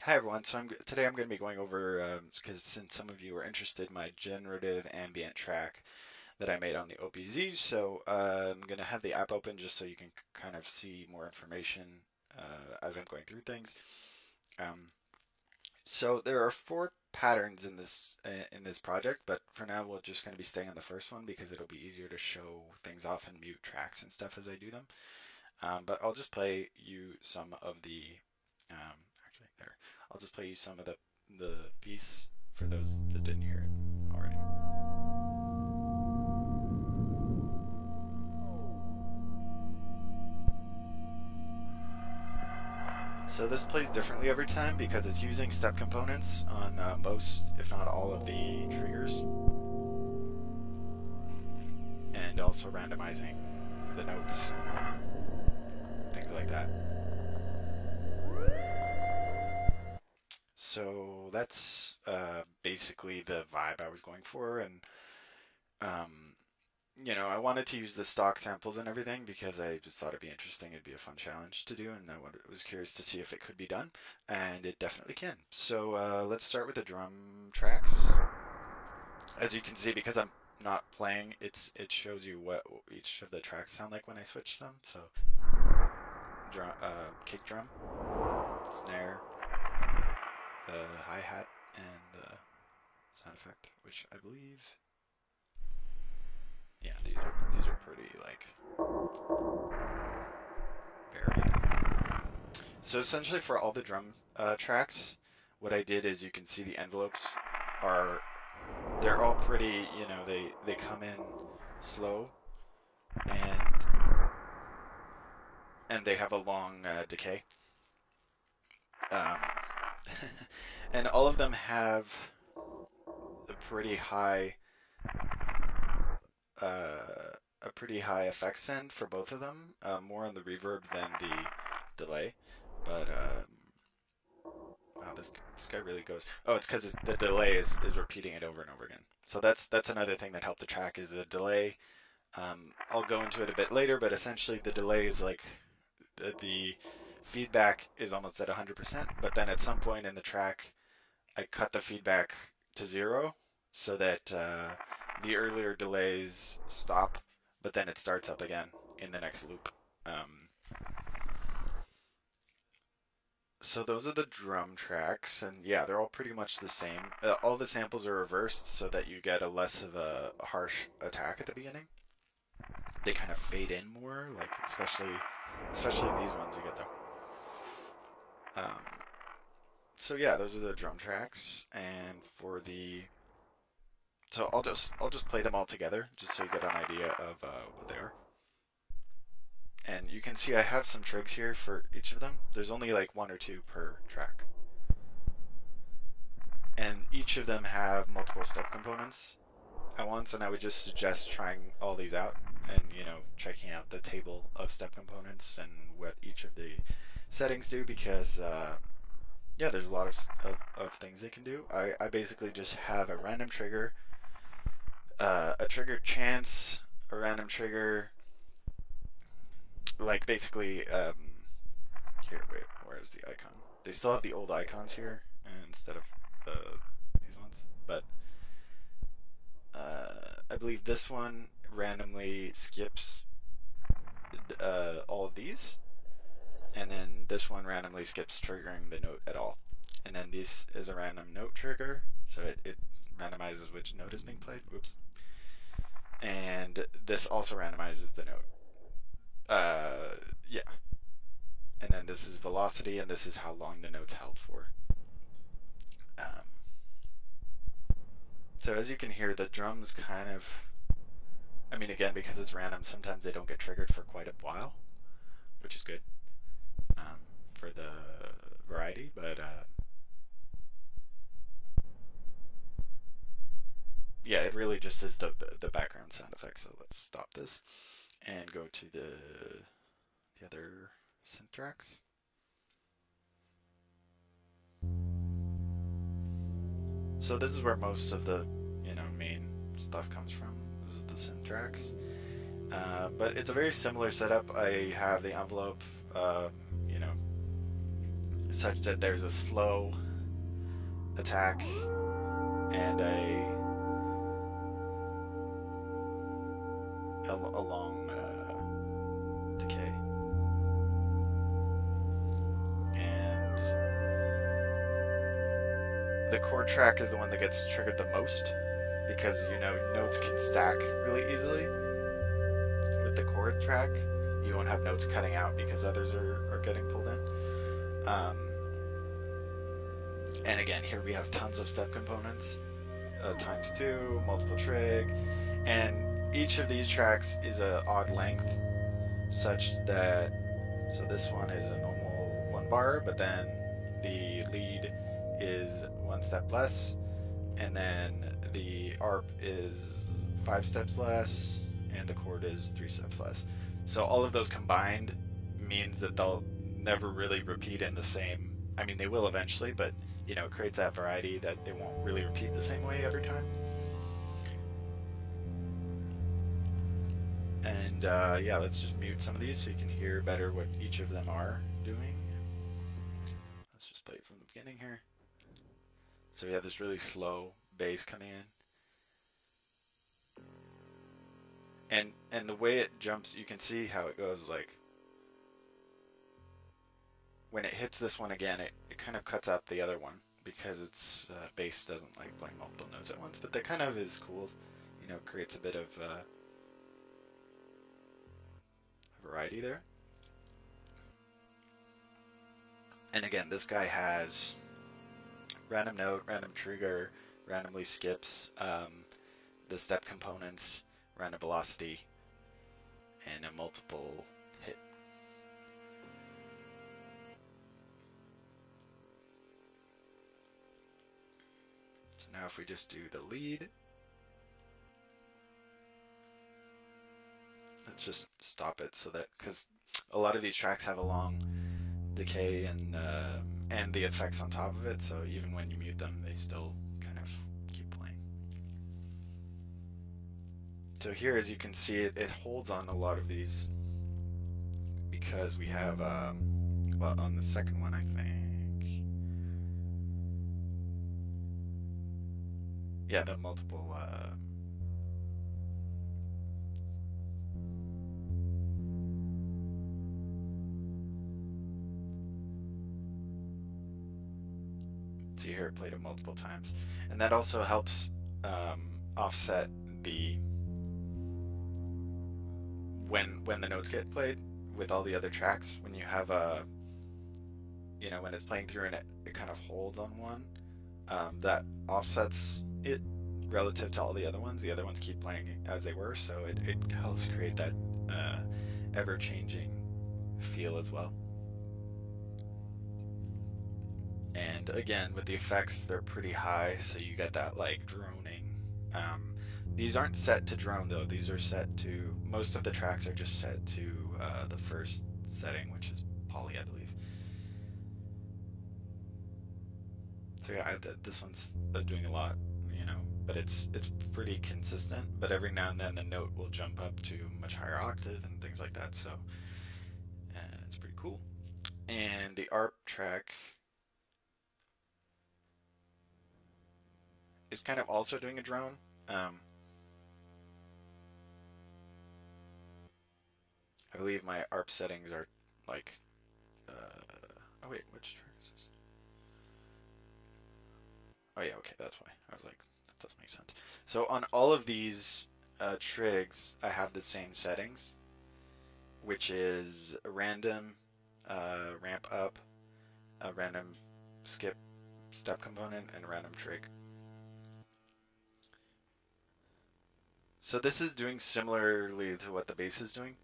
Hi everyone. Today I'm going to be going over because since some of you are interested, my generative ambient track that I made on the OPZ. So I'm going to have the app open just so you can kind of see more information as I'm going through things. Um, so there are four patterns in this project, but for now we're just going to be staying on the first one because it'll be easier to show things off and mute tracks and stuff as I do them. But I'll just play you some of the actually there. I'll just play you some of the piece for those that didn't hear it already. So this plays differently every time because it's using step components on most, if not all, of the triggers, and also randomizing the notes, things like that. So that's basically the vibe I was going for, and um, I wanted to use the stock samples and everything because I just thought it'd be interesting. It'd be a fun challenge to do, and I was curious to see if it could be done, and it definitely can. So let's start with the drum tracks. As you can see, because I'm not playing, it shows you what each of the tracks sound like when I switch them. So kick drum, snare, hi-hat, and sound effect, which I believe, yeah, these are pretty like varied. So essentially, for all the drum tracks, what I did is you can see the envelopes are they're all pretty, they come in slow and they have a long decay. Um, and all of them have a pretty high effect send for both of them, more on the reverb than the delay. But wow, this guy really goes. Oh, it's because the delay is repeating it over and over again. So that's another thing that helped the track is the delay. I'll go into it a bit later, but essentially the delay is like the feedback is almost at 100%, but then at some point in the track, I cut the feedback to 0 so that the earlier delays stop, but then it starts up again in the next loop. So those are the drum tracks, and yeah, they're all pretty much the same. All the samples are reversed so that you get a less of a harsh attack at the beginning. They kind of fade in more, like especially in these ones you get the. So yeah, those are the drum tracks, and for the so I'll just play them all together just so you get an idea of what they are. And you can see I have some trigs here for each of them. There's only like one or two per track. And each of them have multiple step components at once, and I would just suggest trying all these out and, checking out the table of step components and what each of the settings do because, yeah, there's a lot of things they can do. I basically just have a random trigger, a trigger chance, a random trigger, like basically, here, wait, where's the icon? They still have the old icons here instead of these ones, but I believe this one randomly skips all of these, and then this one randomly skips triggering the note at all. And then this is a random note trigger, so it randomizes which note is being played. Whoops. And this also randomizes the note. Yeah. And then this is velocity, and this is how long the note's held for. So as you can hear, the drums kind of, I mean, again, because it's random, sometimes they don't get triggered for quite a while, which is good for the variety, but yeah, it really just is the background sound effects. So let's stop this and go to the other synth tracks. So this is where most of the main stuff comes from. This is the synth tracks, but it's a very similar setup. I have the envelope, such that there's a slow attack and a long decay. And the chord track is the one that gets triggered the most, because you know notes can stack really easily. With the chord track, you won't have notes cutting out because others are getting pulled in. And again, here we have tons of step components, ×2, multiple trig, and each of these tracks is an odd length, such that, so this one is a normal 1 bar, but then the lead is 1 step less, and then the ARP is 5 steps less, and the chord is 3 steps less. So all of those combined means that they'll never really repeat in the same, I mean they will eventually, but you know, it creates that variety that they won't really repeat the same way every time. And yeah, let's just mute some of these so you can hear better what each of them are doing. Let's just play it from the beginning here. So we have this really slow bass coming in. And the way it jumps, you can see how it goes, like, when it hits this one again, it kind of cuts out the other one, because its bass doesn't like playing multiple notes at once. But that kind of is cool, you know, creates a bit of variety there. And again, this guy has random note, random trigger, randomly skips, the step components, random velocity, and a multiple hit. So now if we just do the lead, let's just stop it so that, because a lot of these tracks have a long decay and the effects on top of it, so even when you mute them, they still kind of keep playing. So here, as you can see, it holds on a lot of these, because we have, well, on the second one, I think, yeah, the multiple, see here it played it multiple times, and that also helps offset the when the notes get played with all the other tracks. When you have a, you know, when it's playing through and it kind of holds on one, that offsets it relative to all the other ones. The other ones keep playing as they were, so it helps create that ever-changing feel as well. And again, with the effects, they're pretty high, so you get that like droning. These aren't set to drone though. These are set to, most of the tracks are just set to the first setting, which is poly, I believe. So yeah, this one's doing a lot, you know, but it's pretty consistent. But every now and then the note will jump up to a much higher octave and things like that. So it's pretty cool. And the ARP track is kind of also doing a drone. I believe my ARP settings are like, oh wait, which track is this? Oh yeah, okay, that's why. I was like, that doesn't make sense. So on all of these trigs, I have the same settings, which is a random ramp up, a random skip step component, and a random trig. So this is doing similarly to what the bass is doing,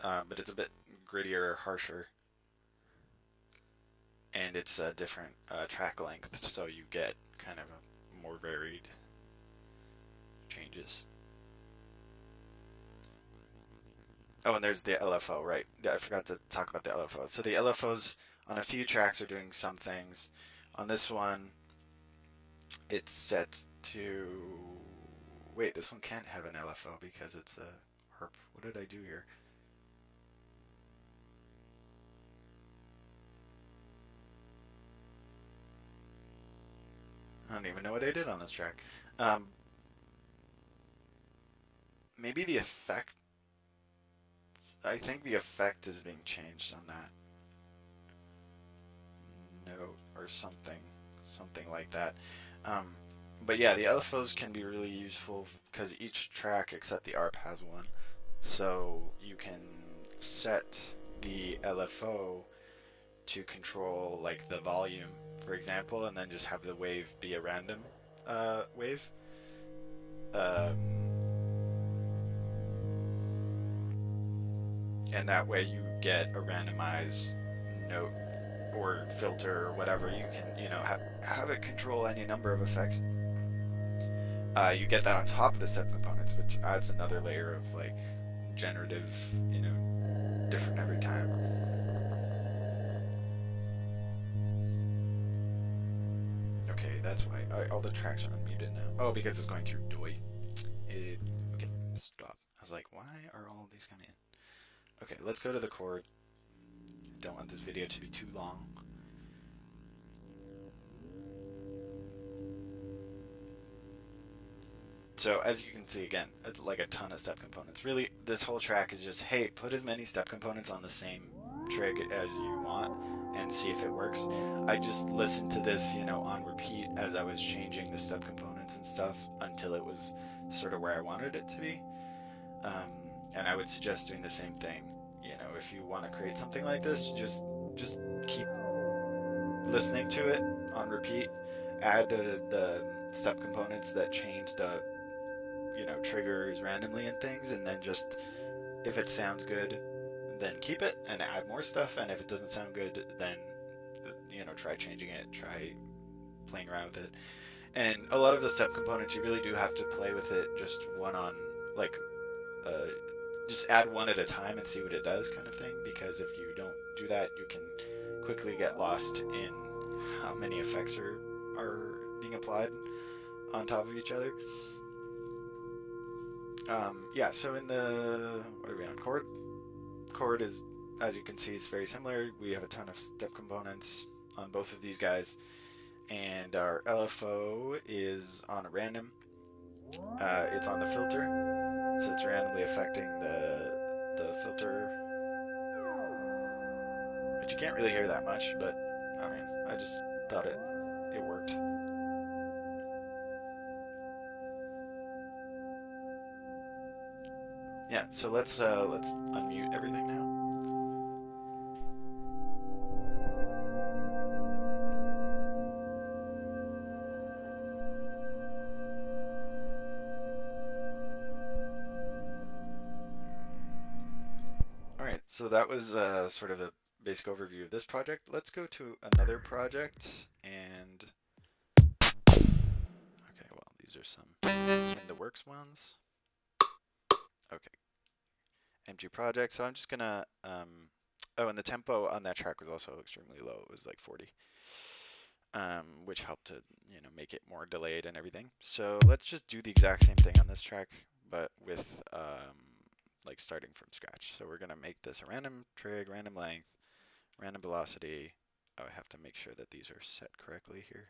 but it's a bit grittier, harsher, and it's a different track length, so you get kind of a more varied changes. Oh, and there's the LFO, right? I forgot to talk about the LFO. So the LFOs on a few tracks are doing some things. On this one, it's set to... Wait, this one can't have an LFO because it's a harp. What did I do here? don't even know what I did on this track. Um, maybe the effect. I think the effect is being changed on that note or something like that. Um, but yeah, the LFOs can be really useful because each track except the ARP has one. So you can set the LFO to control like the volume, for example, and then just have the wave be a random wave. Um, and that way you get a randomized note or filter or whatever. You can, have it control any number of effects. You get that on top of the step components, which adds another layer of like generative, different every time. Okay, that's why all the tracks are unmuted now. Oh, because it's going through DOI. Okay, stop. I was like, why are all of these coming in? Okay, let's go to the chord. I don't want this video to be too long. So as you can see, again, it's like a ton of step components. Really, this whole track is just, hey, put as many step components on the same trig as you want and see if it works. I just listened to this, on repeat as I was changing the step components and stuff until it was sort of where I wanted it to be. And I would suggest doing the same thing. If you want to create something like this, just keep listening to it on repeat. Add the step components that change the triggers randomly and things, and then just if it sounds good, then keep it and add more stuff. And if it doesn't sound good, then try changing it, try playing around with it. And a lot of the step components, you really do have to play with it just one on just add one at a time and see what it does, kind of thing. Because if you don't do that, you can quickly get lost in how many effects are being applied on top of each other. Yeah, so in the, what are we on, chord? Chord is, as you can see, is very similar. We have a ton of step components on both of these guys. And our LFO is on a random. It's on the filter. So it's randomly affecting the filter. But you can't really hear that much, but I mean, I just thought it worked. Yeah, so let's unmute everything now. All right, so that was sort of the basic overview of this project. Let's go to another project and okay, well, these are some in the works ones. Okay. Empty project. So I'm just gonna, oh, and the tempo on that track was also extremely low. It was like 40, which helped to, make it more delayed and everything. So let's just do the exact same thing on this track, but with, like starting from scratch. So we're gonna make this a random trig, random length, random velocity. Oh, I have to make sure that these are set correctly here.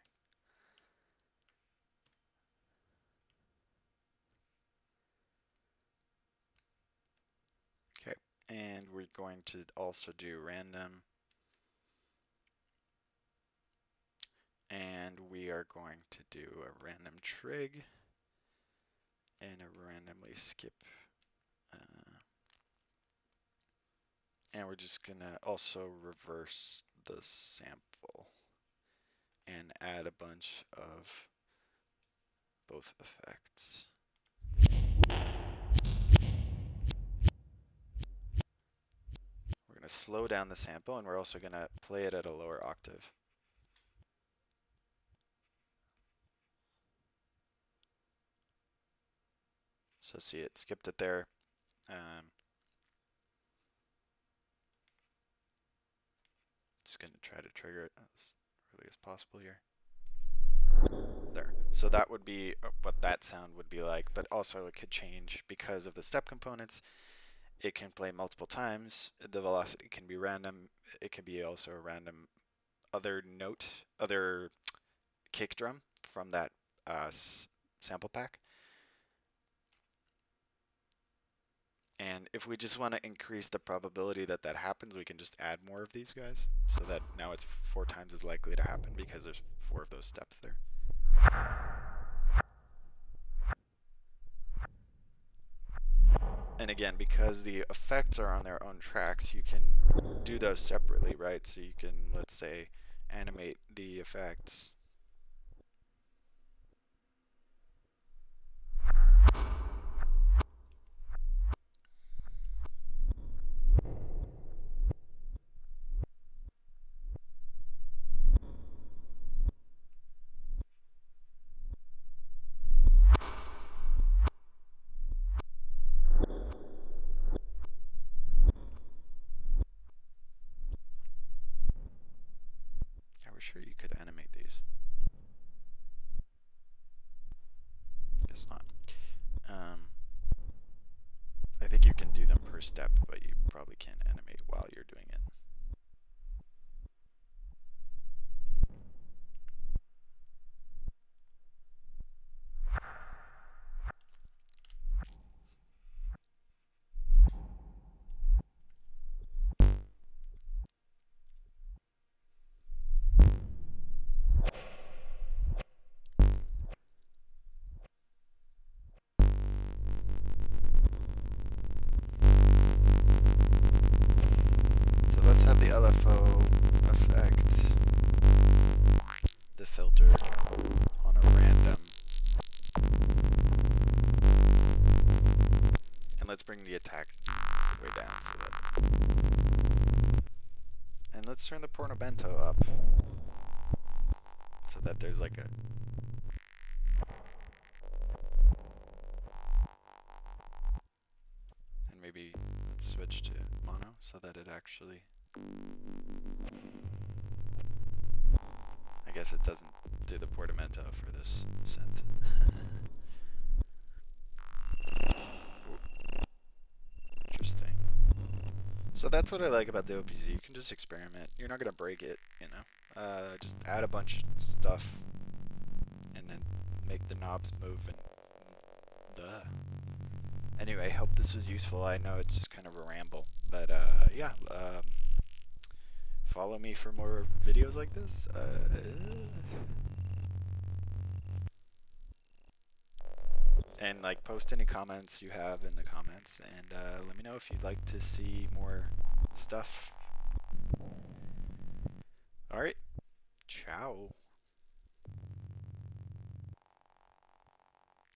Okay, and we're going to also do random, and we are going to do a random trig and a randomly skip, and we're just gonna also reverse the sample and add a bunch of both effects. We're gonna slow down the sample, and we're also gonna play it at a lower octave. So see, it skipped it there. Just gonna try to trigger it as early as possible here. There. So that would be what that sound would be like, but also it could change because of the step components. It can play multiple times. The velocity can be random. It can be also a random other note, other kick drum from that sample pack. And if we just want to increase the probability that that happens, we can just add more of these guys, so that now it's 4 times as likely to happen because there's 4 of those steps there. And again, because the effects are on their own tracks, you can do those separately, right? So you can, let's say, animate the effects. I was sure you could animate these. Guess not. I think you can do them per step, but you probably can't animate while you're doing it. So let's have the LFO affect the filter on a random. And let's bring the attack way down so that. And let's turn the portamento up so that there's like a. And maybe let's switch to mono so that it actually. I guess it doesn't do the portamento for this synth. Interesting. So that's what I like about the OPZ. You can just experiment. You're not going to break it, you know. Just add a bunch of stuff and then make the knobs move and duh. Anyway, hope this was useful. I know it's just kind of a ramble, but yeah. Follow me for more videos like this. And like post any comments you have in the comments, and let me know if you'd like to see more stuff. All right, ciao.